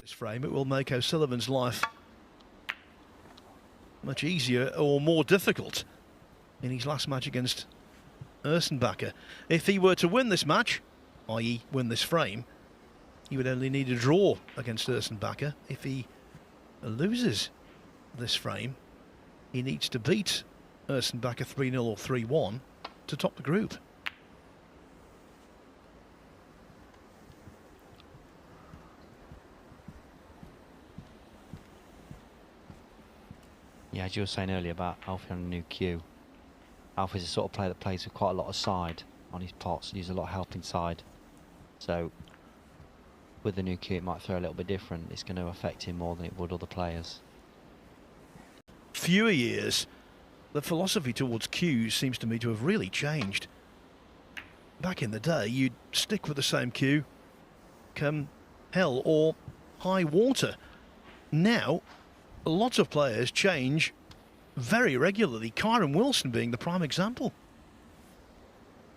This frame, it will make O'Sullivan's life much easier or more difficult in his last match against Ersenbacher. If he were to win this match, i.e. win this frame, he would only need a draw against Ersenbacher. If he loses this frame, he needs to beat Ersenbacher 3-0 or 3-1 to top the group. Yeah, as you were saying earlier about Alfie on a new cue, Alfie's the sort of player that plays with quite a lot of side on his pots and uses a lot of help inside. So with the new cue it might throw a little bit different. It's going to affect him more than it would other players. Fewer years, the philosophy towards cues seems to me to have really changed. Back in the day, you'd stick with the same cue come hell or high water. Now, lots of players change very regularly, Kyron Wilson being the prime example.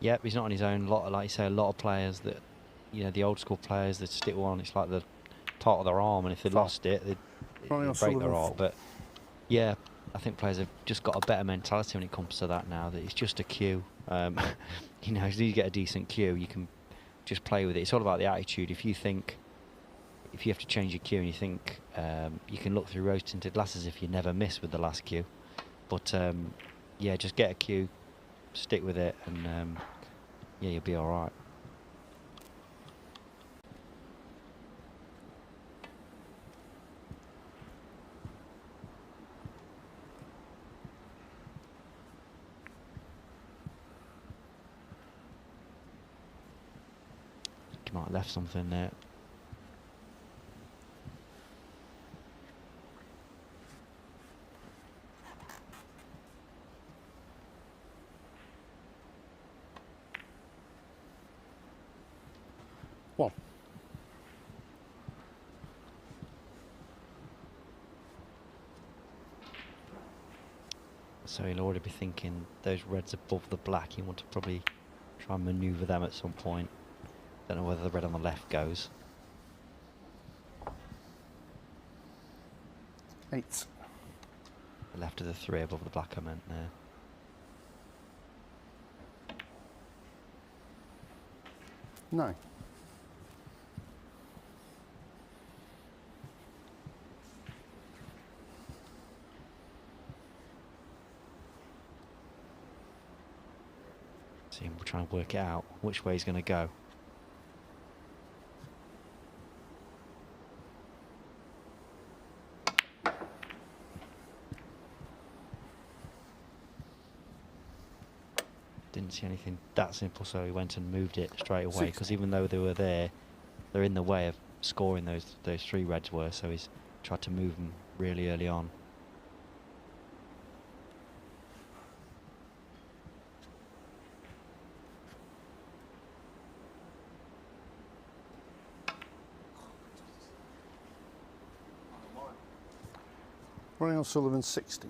Yep, he's not on his own. Like you say, a lot of players that, you know, the old school players that stick one, it's like the part of their arm, and if they lost it, they'd break their arm. But yeah, I think players have just got a better mentality when it comes to that now, that it's just a cue. You know, as you get a decent cue, you can just play with it. It's all about the attitude. If you have to change your cue and you think you can look through rose-tinted glasses if you never miss with the last cue. But yeah, just get a cue, stick with it, and yeah, you'll be all right. You might have left something there. One. So he'll already be thinking those reds above the black, you want to probably try and manoeuvre them at some point. Don't know whether the red on the left goes. 8. The left of the 3 above the black, I meant there. No. See, we're trying to work it out which way he's going to go. Didn't see anything that simple, so he went and moved it straight away, because even though they were there, they're in the way of scoring. Those 3 reds were, so he's tried to move them really early on. Ronnie O'Sullivan 60.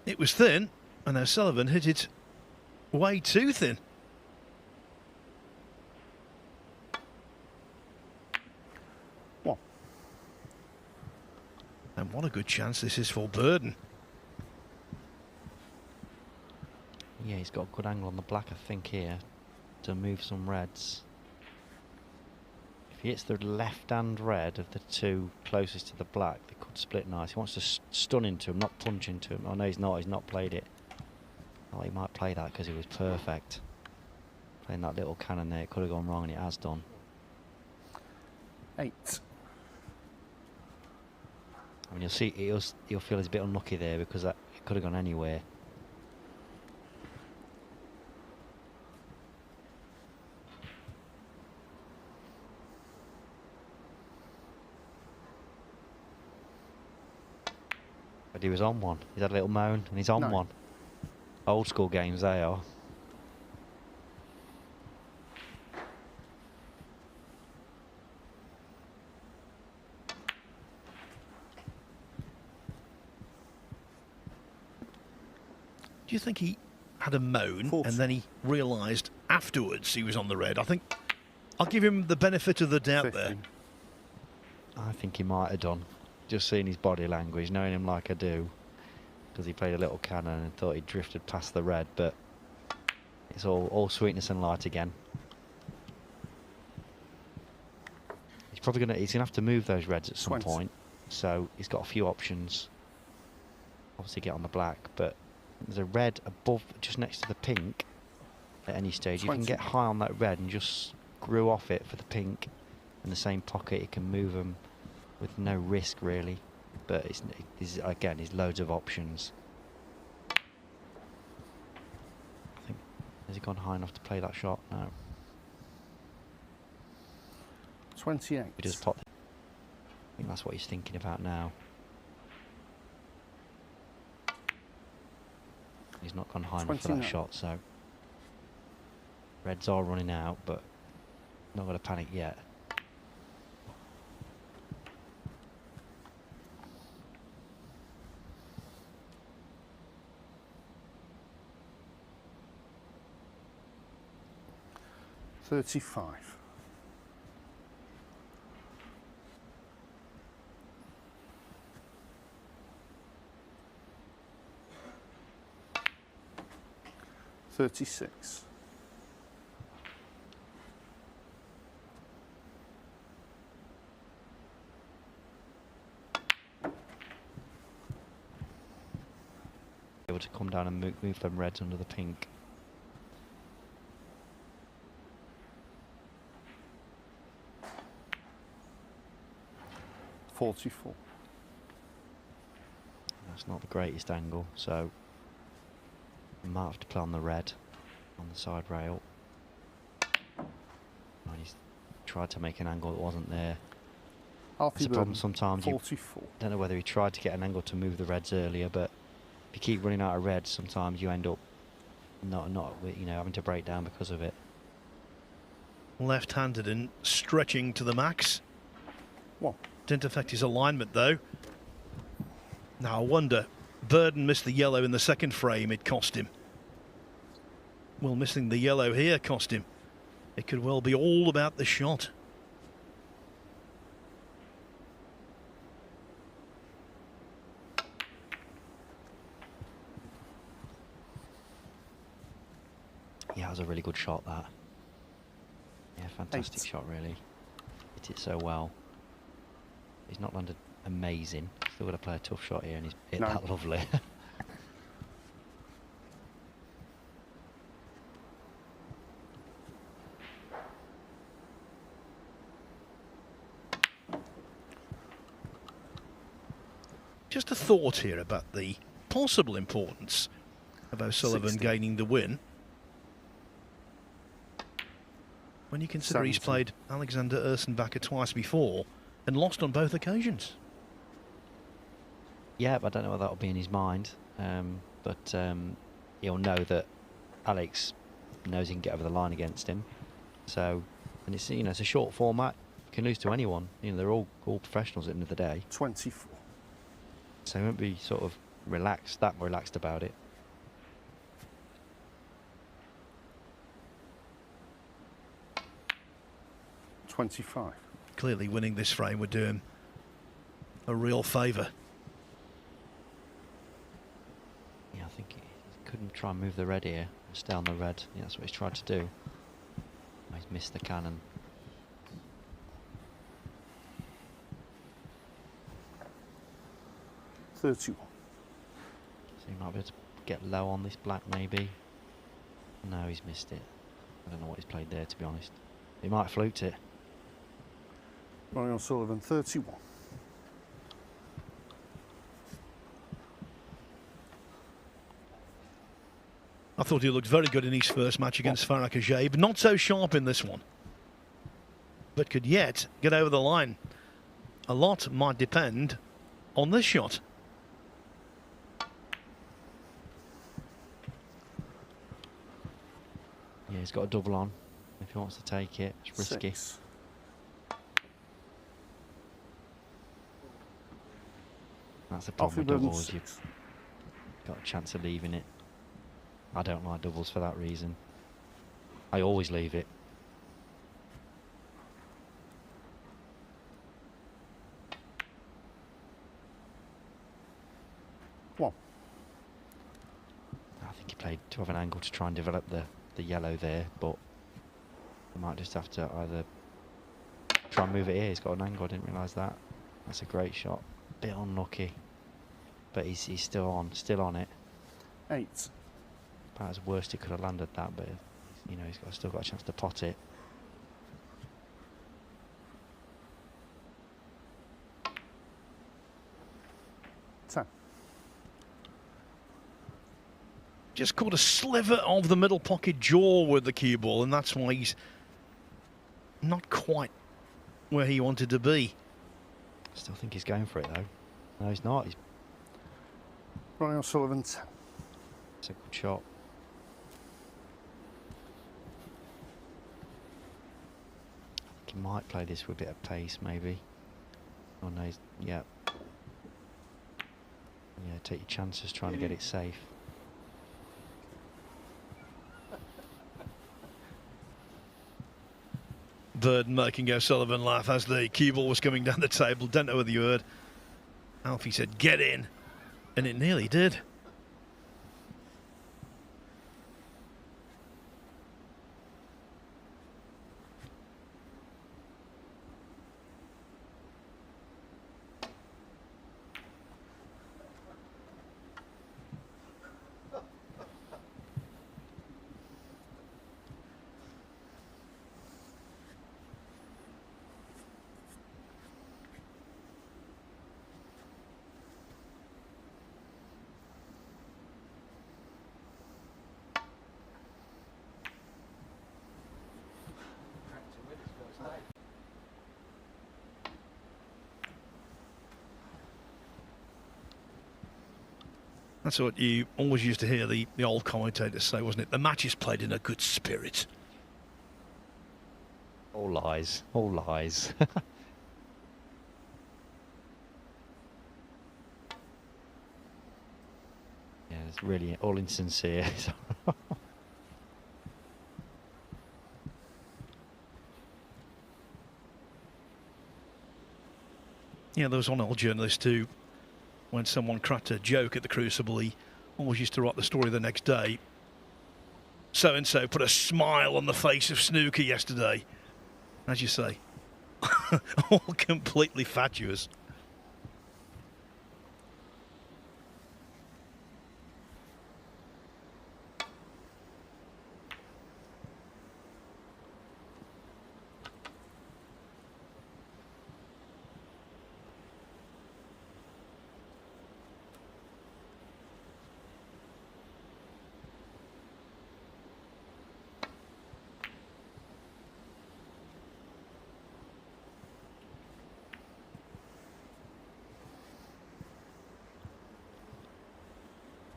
It was thin, and O'Sullivan hit it way too thin. One. And what a good chance this is for Burden. Yeah, he's got a good angle on the black, I think, here to move some reds. If he hits the left-hand red of the 2 closest to the black, they could split nice. He wants to stun into him, not punch into him. Oh no, he's not played it. Oh, he might play that because he was perfect. Playing that little cannon there, it could have gone wrong, and it has done. 8. I mean, you'll see, he'll feel he's a bit unlucky there, because that it could have gone anywhere. But he was on one. He's had a little moan, and he's on one. Old school games, they are. Do Do you think he had a moan 40. and then he realised afterwards he was on the red? I think I'll give him the benefit of the doubt 50. there. I think he might have done. Just seeing his body language, knowing him like I do, because he played a little cannon and thought he drifted past the red, but it's all sweetness and light again. He's gonna have to move those reds at some 20. point, so he's got a few options. Obviously get on the black, but there's a red above, just next to the pink at any stage. 20. You can get high on that red and just screw off it for the pink. In the same pocket, you can move them with no risk really, but again, there's loads of options. I think, has he gone high enough to play that shot? No. 28. We just pot. I think that's what he's thinking about now. He's not gone high enough for that 29. shot, so reds are running out, but not going to panic yet. $35. $36. Able to come down and move them reds under the pink. $44. That's not the greatest angle, so we might have to play on the red on the side rail. And he's tried to make an angle that wasn't there. Alfie It's a problem sometimes. You 44. don't know whether he tried to get an angle to move the reds earlier, but if you keep running out of reds, sometimes you end up not having to break down because of it. Left-handed and stretching to the max. One. Didn't affect his alignment though. Now I wonder, Burden missed the yellow in the second frame, it cost him. Will missing the yellow here cost him? It could well be all about the shot. Yeah, that was a really good shot, that. Yeah, fantastic 8. shot, really. Hit it so well. He's not landed amazing. Still got to play a tough shot here, and he's hit 9. that lovely. Just a thought here about the possible importance of O'Sullivan 60. gaining the win. When you consider he's 70. played Alexander Ersenbacher twice before and lost on both occasions. Yeah, I don't know what that'll be in his mind, but he'll know that Alex knows he can get over the line against him. So, and it's it's a short format. You can lose to anyone. They're all professionals at the end of the day. 24. So he won't be sort of that relaxed about it. $25. Clearly winning this frame would do him a real favour. Yeah, I think he couldn't try and move the red here and stay on the red. Yeah, that's what he's tried to do. He's missed the cannon. $31. So he might be able to get low on this black, maybe. No, he's missed it. I don't know what he's played there, to be honest. He might have fluked it. Ronnie O'Sullivan, 31. I thought he looked very good in his first match against Farah Kajaib. Not so sharp in this one, but could yet get over the line. A lot might depend on this shot. Yeah, he's got a double on. If he wants to take it, it's risky. 6. That's the problem Alfie with Burden, doubles. 6. You've got a chance of leaving it. I don't like doubles for that reason. I always leave it. One. I think he played to have an angle to try and develop the yellow there, but I might just have to either try and move it here. He's got an angle, I didn't realise that. That's a great shot. Bit unlucky. But he's still on it. 8. About as worst he could have landed that, but you know, he's still got a chance to pot it. Just caught a sliver of the middle pocket jaw with the cue ball, and that's why he's not quite where he wanted to be. Still think he's going for it though. No, he's not. Ronnie O'Sullivan 10. It's a good shot. I think he might play this with a bit of pace, maybe. Oh no, yeah. Yeah, take your chances trying to get it safe. Bird making O'Sullivan laugh as the cue ball was coming down the table. Don't know whether you heard. Alfie said, "Get in," and it nearly did. That's what you always used to hear the old commentators say, wasn't it? The match is played in a good spirit. All lies. All lies. Yeah, it's really all insincere. Yeah, there was one old journalist who, when someone cracked a joke at the Crucible, he always used to write the story the next day. So-and-so put a smile on the face of Snooker yesterday. As you say, all completely fatuous.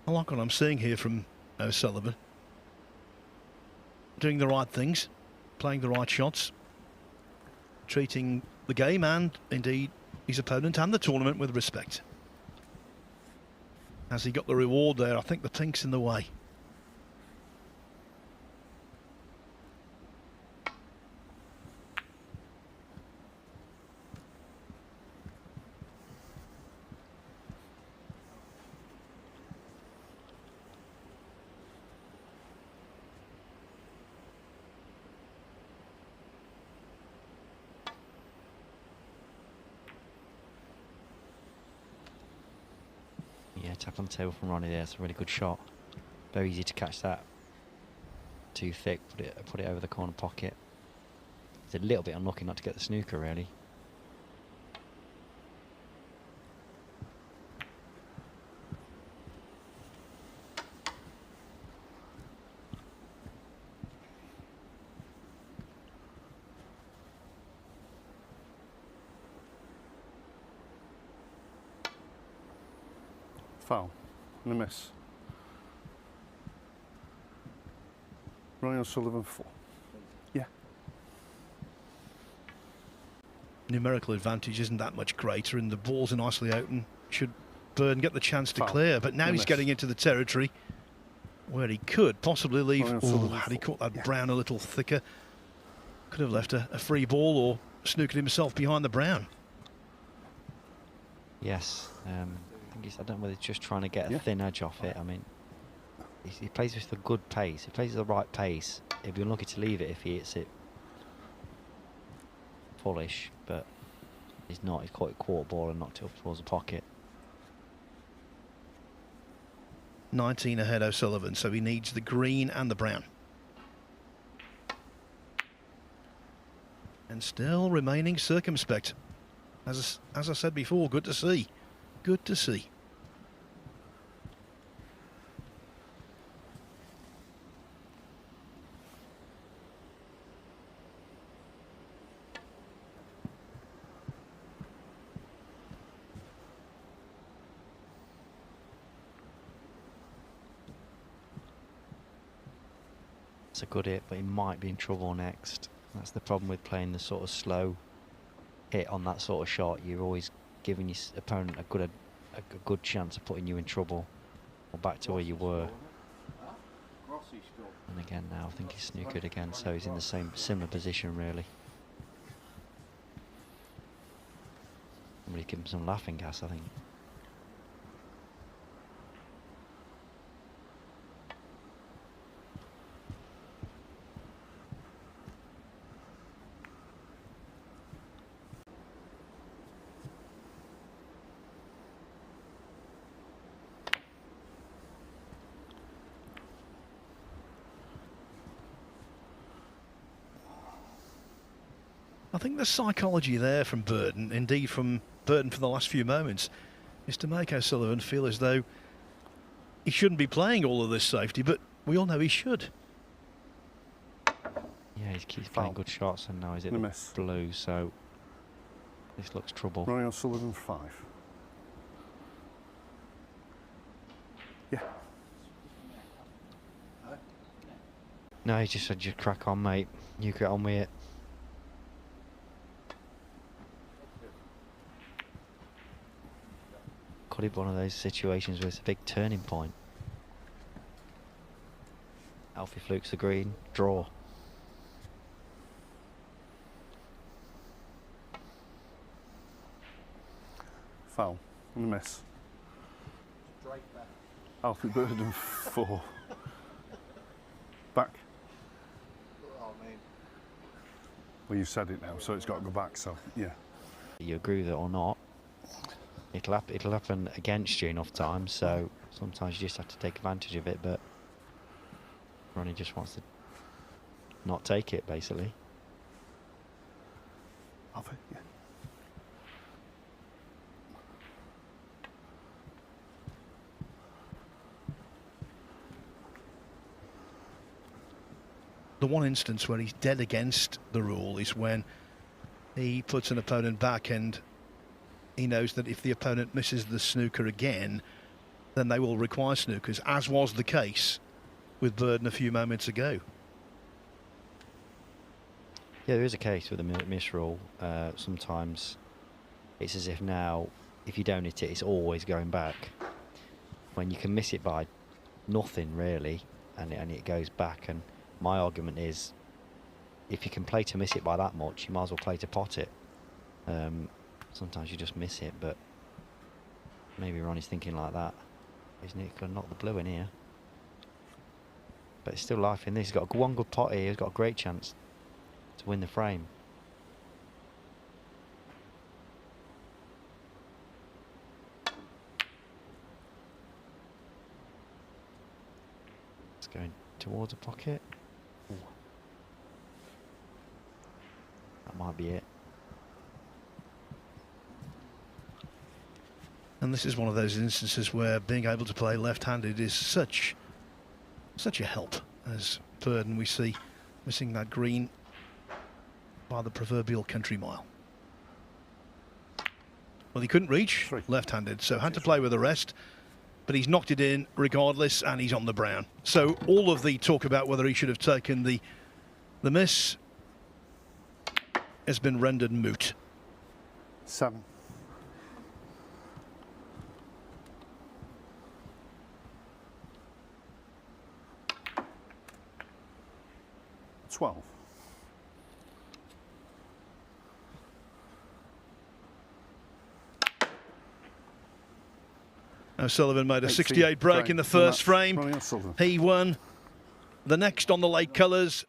I like what I'm seeing here from O'Sullivan. Doing the right things, playing the right shots, treating the game and indeed his opponent and the tournament with respect. Has he got the reward there? I think the pink's in the way. Yeah, tap on the table from Ronnie there. It's a really good shot. Very easy to catch that. Too thick. Put it over the corner pocket. It's a little bit unlucky not to get the snooker, really. Foul and a miss. Ronnie O'Sullivan 4. Yeah. Numerical advantage isn't that much greater, and the ball's nicely open. Should Burn get the chance to Foul. clear, but now And he's miss. getting into the territory where he could possibly leave. Ryan Oh, Sullivan had he four. caught that Yeah. brown a little thicker, could have left a free ball or snookered himself behind the brown. Yes, I think I don't know whether he's just trying to get a Yeah. thin edge off it. I mean, he plays with a good pace. He plays with the right pace. He'd be unlucky to leave it if he hits it fullish, but he's not. He's caught it quarter ball and knocked it up towards the pocket. 19 ahead O'Sullivan, so he needs the green and the brown. And still remaining circumspect. As I said before, good to see. Good to see. It's a good hit, but he might be in trouble next. That's the problem with playing the sort of slow hit on that sort of shot. You're always giving your opponent a good chance of putting you in trouble, or back to where you were. And again now, I think he's snookered again, so he's in the similar position really. Somebody give him some laughing gas, I think. I think the psychology there from Burton, indeed from Burton for the last few moments, is to make O'Sullivan feel as though he shouldn't be playing all of this safety, but we all know he should. Yeah, he keeps playing good shots, and now he's at the miss. blue, so this looks trouble. Ronnie O'Sullivan 5. Yeah. No, he just said, just crack on, mate. You get on with it. Could it be one of those situations where it's a big turning point? Alfie flukes the green, draw. Foul. And a miss. Alfie Burden 4. Back. Well, you said it now, so it's got to go back, so yeah. You agree with it or not, it'll happen against you enough times, so sometimes you just have to take advantage of it, but Ronnie just wants to not take it, basically. Alfie, yeah. The one instance where he's dead against the rule is when he puts an opponent back and he knows that if the opponent misses the snooker again, then they will require snookers, as was the case with Burden a few moments ago. Yeah, there is a case with the miss rule. Sometimes it's as if now, if you don't hit it, it's always going back. When you can miss it by nothing, really, and it goes back. And my argument is, if you can play to miss it by that much, you might as well play to pot it. Sometimes you just miss it, but maybe Ronnie's thinking like that. Isn't it? Gonna knock the blue in here. But it's still life in this. He's got one good pot here. He's got a great chance to win the frame. It's going towards the pocket. Ooh. That might be it. And this is one of those instances where being able to play left-handed is such a help. As Burden, we see missing that green by the proverbial country mile. Well, he couldn't reach left-handed, so had to play with the rest. But he's knocked it in regardless, and he's on the brown. So all of the talk about whether he should have taken the miss has been rendered moot. 7. 12. O'Sullivan made a 18, 68 break in the first frame. Ronnie O'Sullivan. He won the next on the late colours.